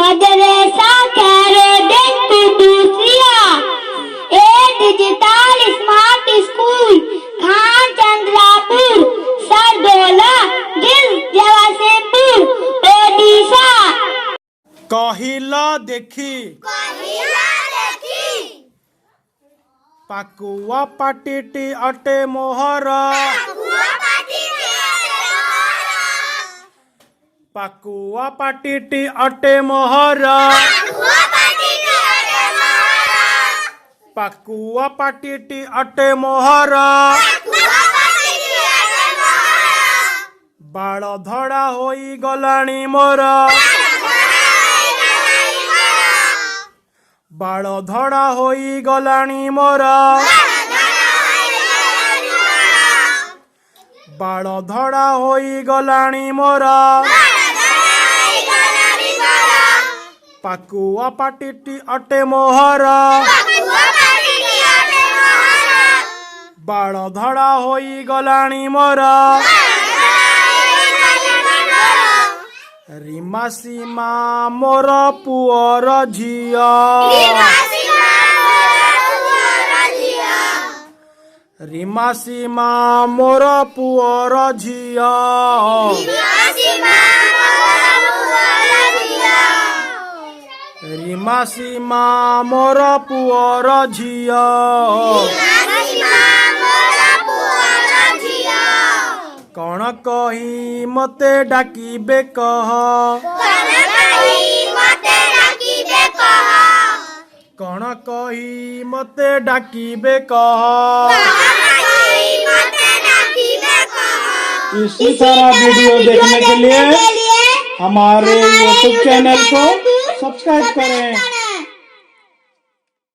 Madrasa Khairuddin Kudusiya, A digital smart school, Khan Chandrapur, Sardola, Jawasipur, Odisha. कहिला देखी पाकुआ पाटिटी अटे मोहर, पाकुआ पाटिटी अटे मोहर, पाकुआ पाटिटी अटे मोहर। बाल धड़ा होई गलाणी मोर, बाल धड़ा होई गलाणी मोर, बाल धड़ा होई गलाणी मोर। पाकुआ पाटिटी अटे मोहर, बाल धड़ा होई गलाणी मोर। रीमा सीमा मोर पुअर झिया, रीमा सीमा मोर पुअर झिया, रीमा सीमा मोर पुअर झिया। कौन कही मते डाकिबे कह, कौन कही मते डाकिबे कह। इसी तरह वीडियो देखने के लिए हमारे YouTube चैनल को सब्सक्राइब करें।